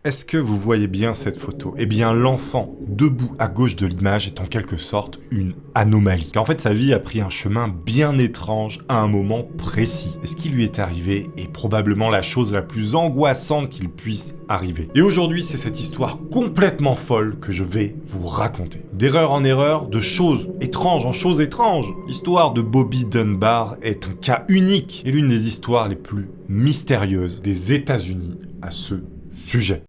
Est-ce que vous voyez bien cette photo? Eh bien, l'enfant, debout à gauche de l'image, est en quelque sorte une anomalie. Car en fait, sa vie a pris un chemin bien étrange à un moment précis. Et ce qui lui est arrivé est probablement la chose la plus angoissante qu'il puisse arriver. Et aujourd'hui, c'est cette histoire complètement folle que je vais vous raconter. D'erreur en erreur, de choses étranges en choses étranges. L'histoire de Bobby Dunbar est un cas unique et l'une des histoires les plus mystérieuses des États-Unis à ce sujet.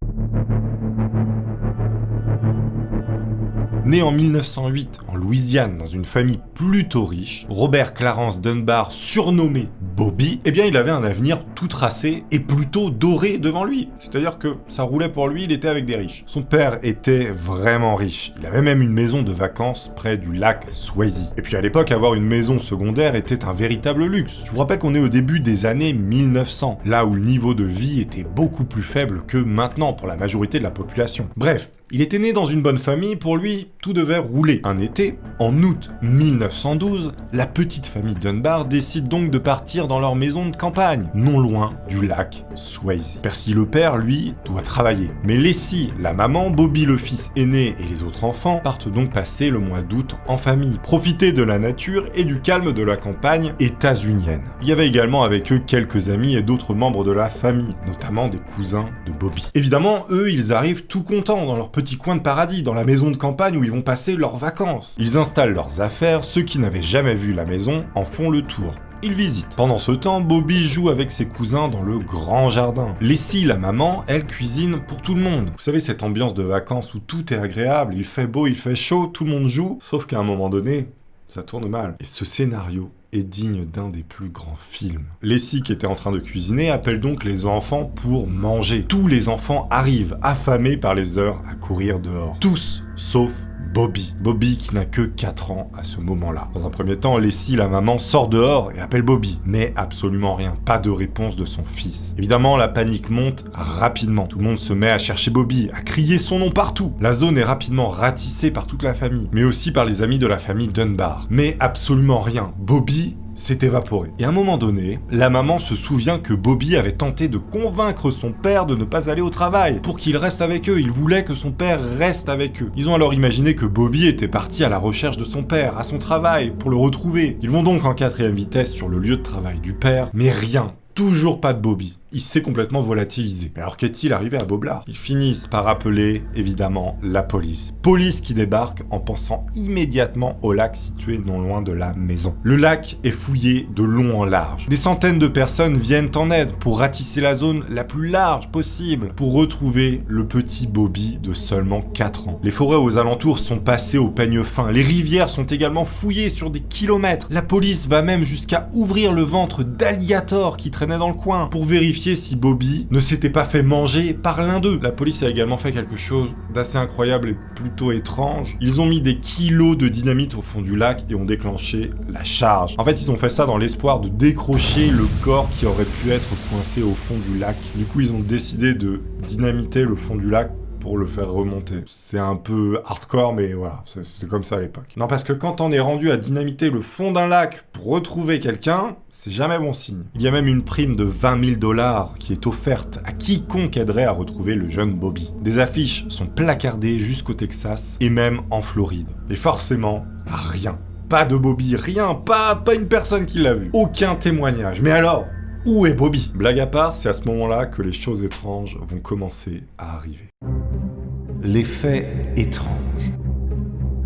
Né en 1908 en Louisiane dans une famille plutôt riche, Robert Clarence Dunbar, surnommé Bobby, eh bien il avait un avenir tout tracé et plutôt doré devant lui. C'est-à-dire que ça roulait pour lui, il était avec des riches. Son père était vraiment riche. Il avait même une maison de vacances près du lac Swayze. Et puis à l'époque, avoir une maison secondaire était un véritable luxe. Je vous rappelle qu'on est au début des années 1900, là où le niveau de vie était beaucoup plus faible que maintenant pour la majorité de la population. Bref, il était né dans une bonne famille, pour lui, tout devait rouler. Un été, en août 1912, la petite famille Dunbar décide donc de partir dans leur maison de campagne, non loin du lac Swayze. Percy le père, lui, doit travailler. Mais Leslie, la maman, Bobby le fils aîné et les autres enfants partent donc passer le mois d'août en famille, profiter de la nature et du calme de la campagne états-unienne. Il y avait également avec eux quelques amis et d'autres membres de la famille, notamment des cousins de Bobby. Évidemment, eux, ils arrivent tout contents dans leur petit coin de paradis, dans la maison de campagne où ils vont passer leurs vacances. Ils installent leurs affaires, ceux qui n'avaient jamais vu la maison en font le tour. Ils visitent. Pendant ce temps, Bobby joue avec ses cousins dans le grand jardin. Leslie, la maman, elle cuisine pour tout le monde. Vous savez, cette ambiance de vacances où tout est agréable, il fait beau, il fait chaud, tout le monde joue, sauf qu'à un moment donné, ça tourne mal. Et ce scénario est digne d'un des plus grands films. Leslie, qui était en train de cuisiner, appelle donc les enfants pour manger. Tous les enfants arrivent, affamés par les heures à courir dehors. Tous, sauf Bobby. Bobby qui n'a que 4 ans à ce moment-là. Dans un premier temps, Leslie, la maman, sort dehors et appelle Bobby. Mais absolument rien, pas de réponse de son fils. Évidemment, la panique monte rapidement. Tout le monde se met à chercher Bobby, à crier son nom partout. La zone est rapidement ratissée par toute la famille, mais aussi par les amis de la famille Dunbar. Mais absolument rien. Bobby s'est évaporé. Et à un moment donné, la maman se souvient que Bobby avait tenté de convaincre son père de ne pas aller au travail, pour qu'il reste avec eux. Il voulait que son père reste avec eux. Ils ont alors imaginé que Bobby était parti à la recherche de son père, à son travail, pour le retrouver. Ils vont donc en 4e vitesse sur le lieu de travail du père, mais rien. Toujours pas de Bobby. Il s'est complètement volatilisé. Mais alors qu'est-il arrivé à Boblard? Ils finissent par appeler, évidemment, la police. Police qui débarque en pensant immédiatement au lac situé non loin de la maison. Le lac est fouillé de long en large. Des centaines de personnes viennent en aide pour ratisser la zone la plus large possible pour retrouver le petit Bobby de seulement 4 ans. Les forêts aux alentours sont passées au peigne fin. Les rivières sont également fouillées sur des kilomètres. La police va même jusqu'à ouvrir le ventre d'alligators qui traînaient dans le coin pour vérifier si Bobby ne s'était pas fait manger par l'un d'eux. La police a également fait quelque chose d'assez incroyable et plutôt étrange. Ils ont mis des kilos de dynamite au fond du lac et ont déclenché la charge. En fait, ils ont fait ça dans l'espoir de décrocher le corps qui aurait pu être coincé au fond du lac. Du coup, ils ont décidé de dynamiter le fond du lac pour le faire remonter. C'est un peu hardcore, mais voilà, c'était comme ça à l'époque. Non, parce que quand on est rendu à dynamiter le fond d'un lac pour retrouver quelqu'un, c'est jamais bon signe. Il y a même une prime de 20 000 $ qui est offerte à quiconque aiderait à retrouver le jeune Bobby. Des affiches sont placardées jusqu'au Texas et même en Floride. Et forcément, rien. Pas de Bobby, rien, pas une personne qui l'a vu. Aucun témoignage. Mais alors, où est Bobby? Blague à part, c'est à ce moment-là que les choses étranges vont commencer à arriver. Les faits étranges.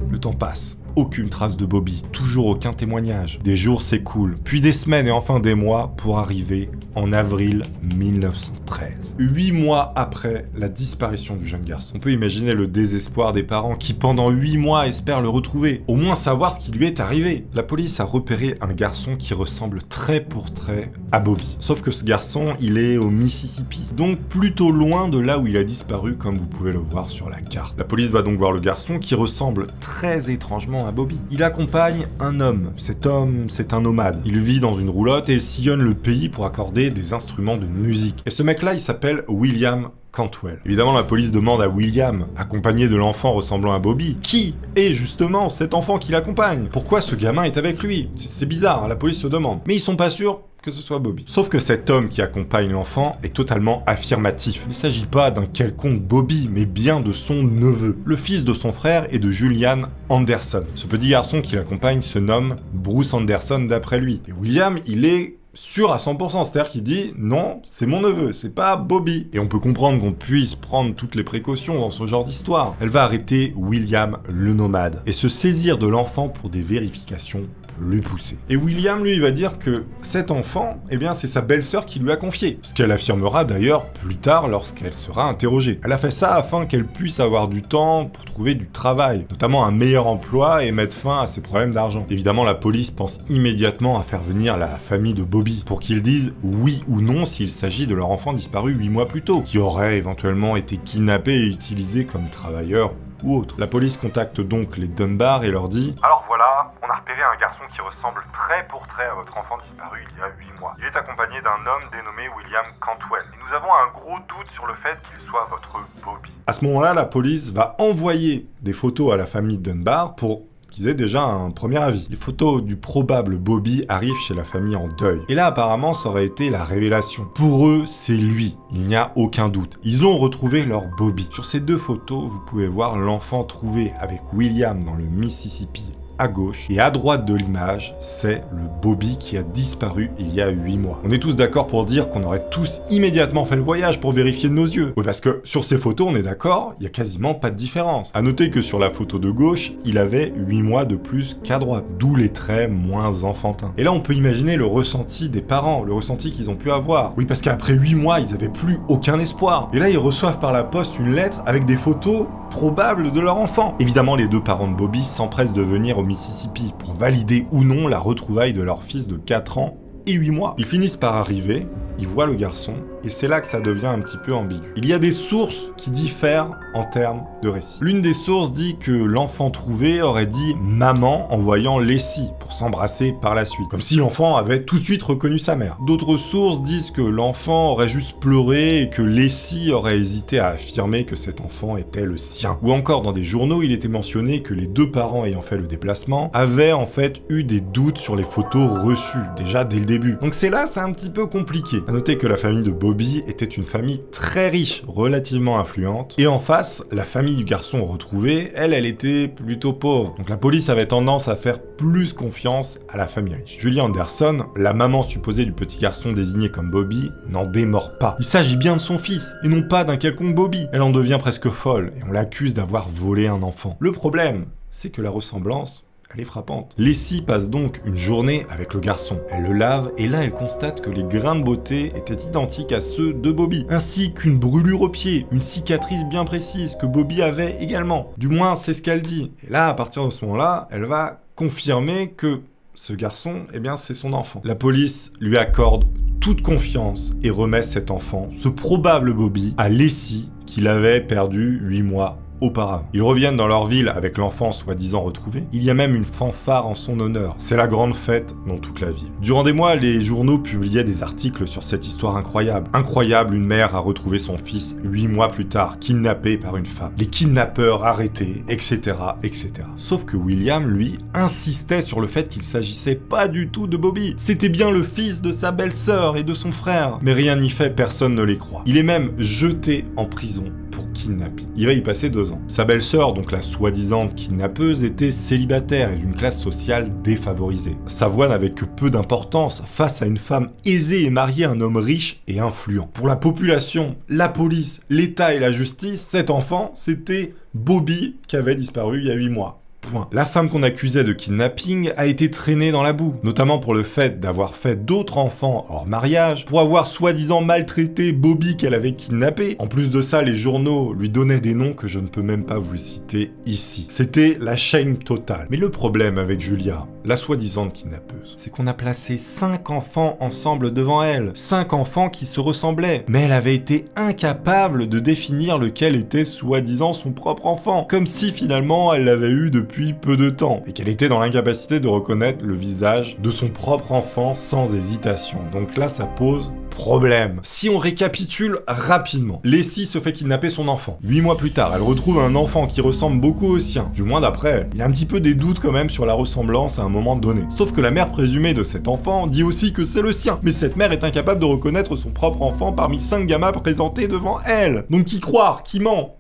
Le temps passe. Aucune trace de Bobby, toujours aucun témoignage. Des jours s'écoulent, puis des semaines et enfin des mois pour arriver en avril 1913. 8 mois après la disparition du jeune garçon. On peut imaginer le désespoir des parents qui pendant 8 mois espèrent le retrouver, au moins savoir ce qui lui est arrivé. La police a repéré un garçon qui ressemble trait pour trait à Bobby. Sauf que ce garçon, il est au Mississippi, donc plutôt loin de là où il a disparu comme vous pouvez le voir sur la carte. La police va donc voir le garçon qui ressemble très étrangement à Bobby. Il accompagne un homme. Cet homme, c'est un nomade. Il vit dans une roulotte et sillonne le pays pour accorder des instruments de musique. Et ce mec-là, il s'appelle William Cantwell. Évidemment, la police demande à William, accompagné de l'enfant ressemblant à Bobby, qui est justement cet enfant qui l'accompagne. Pourquoi ce gamin est avec lui? C'est bizarre, hein, la police se demande. Mais ils sont pas sûrs que ce soit Bobby. Sauf que cet homme qui accompagne l'enfant est totalement affirmatif. Il ne s'agit pas d'un quelconque Bobby, mais bien de son neveu, le fils de son frère et de Julian Anderson. Ce petit garçon qui l'accompagne se nomme Bruce Anderson d'après lui. Et William, il est sûr à 100%, c'est-à-dire qu'il dit non, c'est mon neveu, c'est pas Bobby. Et on peut comprendre qu'on puisse prendre toutes les précautions dans ce genre d'histoire. Elle va arrêter William le nomade et se saisir de l'enfant pour des vérifications plus poussées. Et William, lui, il va dire que cet enfant, eh bien, c'est sa belle-sœur qui lui a confié. Ce qu'elle affirmera d'ailleurs plus tard lorsqu'elle sera interrogée. Elle a fait ça afin qu'elle puisse avoir du temps pour trouver du travail, notamment un meilleur emploi et mettre fin à ses problèmes d'argent. Évidemment, la police pense immédiatement à faire venir la famille de Bobby pour qu'ils disent oui ou non s'il s'agit de leur enfant disparu 8 mois plus tôt, qui aurait éventuellement été kidnappé et utilisé comme travailleur ou autre. La police contacte donc les Dunbar et leur dit « Alors voilà, on a repéré un garçon qui ressemble trait pour trait à votre enfant disparu il y a 8 mois. Il est accompagné d'un homme dénommé William Cantwell. Et nous avons un gros doute sur le fait qu'il soit votre Bobby. » À ce moment-là, la police va envoyer des photos à la famille Dunbar pour qu'ils aient déjà un premier avis. Les photos du probable Bobby arrivent chez la famille en deuil. Et là, apparemment, ça aurait été la révélation. Pour eux, c'est lui. Il n'y a aucun doute. Ils ont retrouvé leur Bobby. Sur ces deux photos, vous pouvez voir l'enfant trouvé avec William dans le Mississippi à gauche, et à droite de l'image, c'est le Bobby qui a disparu il y a 8 mois. On est tous d'accord pour dire qu'on aurait tous immédiatement fait le voyage pour vérifier de nos yeux. Oui, parce que sur ces photos, on est d'accord, il y a quasiment pas de différence. À noter que sur la photo de gauche, il avait 8 mois de plus qu'à droite, d'où les traits moins enfantins. Et là, on peut imaginer le ressenti des parents, le ressenti qu'ils ont pu avoir. Oui, parce qu'après 8 mois, ils avaient plus aucun espoir. Et là, ils reçoivent par la poste une lettre avec des photos probables de leur enfant. Évidemment, les deux parents de Bobby s'empressent de venir au Mississippi pour valider ou non la retrouvaille de leur fils de 4 ans et 8 mois. Ils finissent par arriver, ils voient le garçon, et c'est là que ça devient un petit peu ambigu. Il y a des sources qui diffèrent en termes de récit. L'une des sources dit que l'enfant trouvé aurait dit « maman » en voyant Leslie pour s'embrasser par la suite, comme si l'enfant avait tout de suite reconnu sa mère. D'autres sources disent que l'enfant aurait juste pleuré et que Leslie aurait hésité à affirmer que cet enfant était le sien. Ou encore dans des journaux, il était mentionné que les deux parents ayant fait le déplacement avaient en fait eu des doutes sur les photos reçues, déjà dès le début. Donc c'est un petit peu compliqué. À noter que la famille de Bobby était une famille très riche, relativement influente, et en face, la famille du garçon retrouvé, elle était plutôt pauvre. Donc la police avait tendance à faire plus confiance à la famille riche. Julie Anderson, la maman supposée du petit garçon désigné comme Bobby, n'en démord pas. Il s'agit bien de son fils, et non pas d'un quelconque Bobby. Elle en devient presque folle, et on l'accuse d'avoir volé un enfant. Le problème, c'est que la ressemblance, elle est frappante. Leslie passe donc une journée avec le garçon. Elle le lave et là elle constate que les grains de beauté étaient identiques à ceux de Bobby, ainsi qu'une brûlure au pied, une cicatrice bien précise que Bobby avait également. Du moins c'est ce qu'elle dit. Et là à partir de ce moment-là, elle va confirmer que ce garçon, eh bien c'est son enfant. La police lui accorde toute confiance et remet cet enfant, ce probable Bobby, à Leslie qu'il avait perdu 8 mois auparavant. Ils reviennent dans leur ville avec l'enfant soi-disant retrouvé. Il y a même une fanfare en son honneur. C'est la grande fête dans toute la ville. Durant des mois, les journaux publiaient des articles sur cette histoire incroyable. Incroyable, une mère a retrouvé son fils 8 mois plus tard, kidnappé par une femme. Les kidnappeurs arrêtés, etc., etc. Sauf que William, lui, insistait sur le fait qu'il s'agissait pas du tout de Bobby. C'était bien le fils de sa belle-sœur et de son frère. Mais rien n'y fait, personne ne les croit. Il est même jeté en prison pour kidnapping. Il va y passer 2 ans. Sa belle-sœur, donc la soi-disant kidnappeuse, était célibataire et d'une classe sociale défavorisée. Sa voix n'avait que peu d'importance face à une femme aisée et mariée à un homme riche et influent. Pour la population, la police, l'État et la justice, cet enfant, c'était Bobby qui avait disparu il y a 8 mois. Point. La femme qu'on accusait de kidnapping a été traînée dans la boue, notamment pour le fait d'avoir fait d'autres enfants hors mariage, pour avoir soi-disant maltraité Bobby qu'elle avait kidnappé. En plus de ça, les journaux lui donnaient des noms que je ne peux même pas vous citer ici. C'était la shame totale. Mais le problème avec Julia, la soi-disant kidnappeuse, c'est qu'on a placé 5 enfants ensemble devant elle. 5 enfants qui se ressemblaient. Mais elle avait été incapable de définir lequel était soi-disant son propre enfant. Comme si finalement elle l'avait eu depuis peu de temps. Et qu'elle était dans l'incapacité de reconnaître le visage de son propre enfant sans hésitation. Donc là, ça pose problème. Si on récapitule rapidement, Leslie se fait kidnapper son enfant. 8 mois plus tard, elle retrouve un enfant qui ressemble beaucoup au sien. Du moins d'après elle. Il y a un petit peu des doutes quand même sur la ressemblance à un moment donné. Sauf que la mère présumée de cet enfant dit aussi que c'est le sien. Mais cette mère est incapable de reconnaître son propre enfant parmi 5 gamins présentés devant elle. Donc qui croire? Qui ment?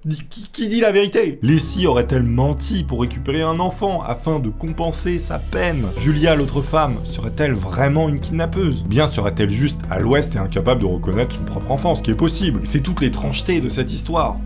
Qui dit la vérité? Leslie aurait-elle menti pour récupérer un enfant afin de compenser sa peine? Julia, l'autre femme, serait-elle vraiment une kidnappeuse? Bien serait-elle juste à l'ouest et incapable de reconnaître son propre enfant, ce qui est possible. C'est toute l'étrangeté de cette histoire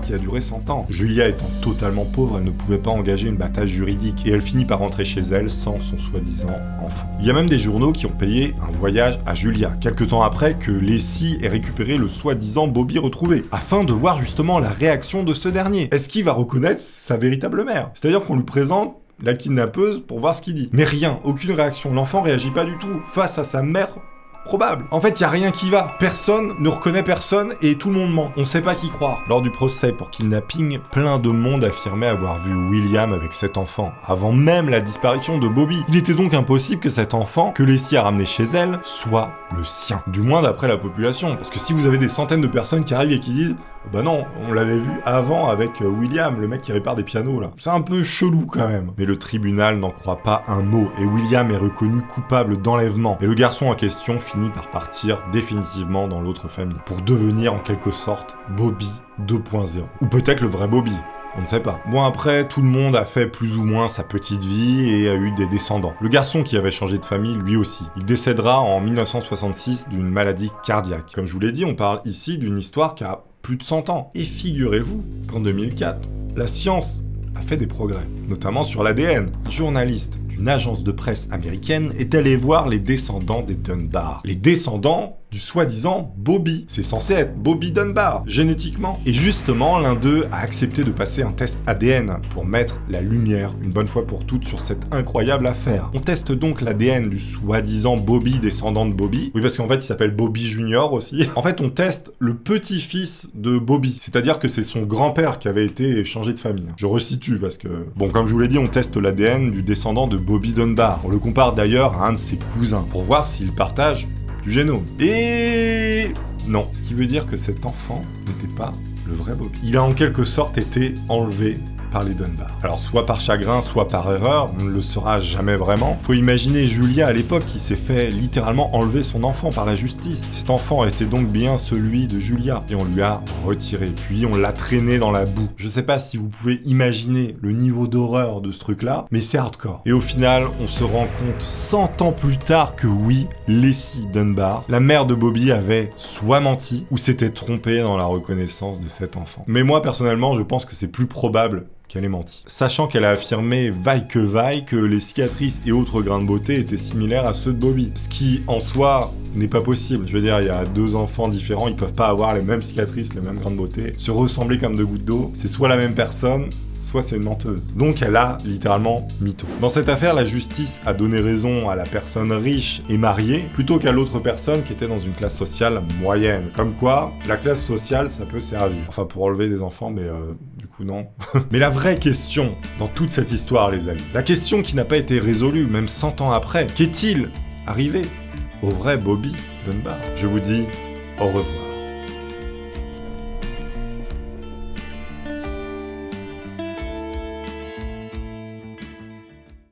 qui a duré 100 ans. Julia étant totalement pauvre, elle ne pouvait pas engager une bataille juridique, et elle finit par rentrer chez elle sans son soi-disant enfant. Il y a même des journaux qui ont payé un voyage à Julia, quelques temps après que Leslie ait récupéré le soi-disant Bobby retrouvé, afin de voir justement la réaction de ce dernier. Est-ce qu'il va reconnaître sa véritable mère? C'est-à-dire qu'on lui présente la kidnappeuse pour voir ce qu'il dit. Mais rien, aucune réaction. L'enfant réagit pas du tout face à sa mère probable. En fait, il y a rien qui va. Personne ne reconnaît personne et tout le monde ment. On sait pas qui croire. Lors du procès pour kidnapping, plein de monde affirmait avoir vu William avec cet enfant, avant même la disparition de Bobby. Il était donc impossible que cet enfant, que Leslie a ramené chez elle, soit le sien. Du moins d'après la population. Parce que si vous avez des centaines de personnes qui arrivent et qui disent bah non, on l'avait vu avant avec William, le mec qui répare des pianos là. C'est un peu chelou quand même. Mais le tribunal n'en croit pas un mot et William est reconnu coupable d'enlèvement. Et le garçon en question finit par partir définitivement dans l'autre famille pour devenir en quelque sorte Bobby 2.0. Ou peut-être le vrai Bobby. On ne sait pas. Bon après, tout le monde a fait plus ou moins sa petite vie et a eu des descendants. Le garçon qui avait changé de famille, lui aussi. Il décédera en 1966 d'une maladie cardiaque. Comme je vous l'ai dit, on parle ici d'une histoire qui a plus de 100 ans. Et figurez-vous qu'en 2004, la science a fait des progrès, notamment sur l'ADN. Un journaliste d'une agence de presse américaine est allé voir les descendants des Dunbar. Les descendants du soi-disant Bobby. C'est censé être Bobby Dunbar, génétiquement. Et justement, l'un d'eux a accepté de passer un test ADN pour mettre la lumière, une bonne fois pour toutes, sur cette incroyable affaire. On teste donc l'ADN du soi-disant Bobby, descendant de Bobby. Oui, parce qu'en fait, il s'appelle Bobby Junior aussi. En fait, on teste le petit-fils de Bobby. C'est-à-dire que c'est son grand-père qui avait été changé de famille. Je resitue parce que, bon, comme je vous l'ai dit, on teste l'ADN du descendant de Bobby Dunbar. On le compare d'ailleurs à un de ses cousins pour voir s'il partage du génome. Et non, ce qui veut dire que cet enfant n'était pas le vrai Bobby. Il a en quelque sorte été enlevé par les Dunbar. Alors soit par chagrin, soit par erreur, on ne le saura jamais vraiment. Faut imaginer Julia à l'époque qui s'est fait littéralement enlever son enfant par la justice. Cet enfant était donc bien celui de Julia et on lui a retiré, puis on l'a traîné dans la boue. Je sais pas si vous pouvez imaginer le niveau d'horreur de ce truc-là, mais c'est hardcore. Et au final, on se rend compte 100 ans plus tard que oui, Leslie Dunbar, la mère de Bobby, avait soit menti ou s'était trompée dans la reconnaissance de cet enfant. Mais moi personnellement, je pense que c'est plus probable qu'elle ait menti. Sachant qu'elle a affirmé vaille que les cicatrices et autres grains de beauté étaient similaires à ceux de Bobby. Ce qui, en soi, n'est pas possible. Je veux dire, il y a 2 enfants différents, ils peuvent pas avoir les mêmes cicatrices, les mêmes grains de beauté, se ressembler comme 2 gouttes d'eau. C'est soit la même personne, soit c'est une menteuse. Donc elle a littéralement mytho. Dans cette affaire, la justice a donné raison à la personne riche et mariée, plutôt qu'à l'autre personne qui était dans une classe sociale moyenne. Comme quoi, la classe sociale, ça peut servir. Enfin, pour enlever des enfants, mais du coup, non. Mais la vraie question dans toute cette histoire, les amis, la question qui n'a pas été résolue, même 100 ans après, qu'est-il arrivé au vrai Bobby Dunbar? Je vous dis au revoir.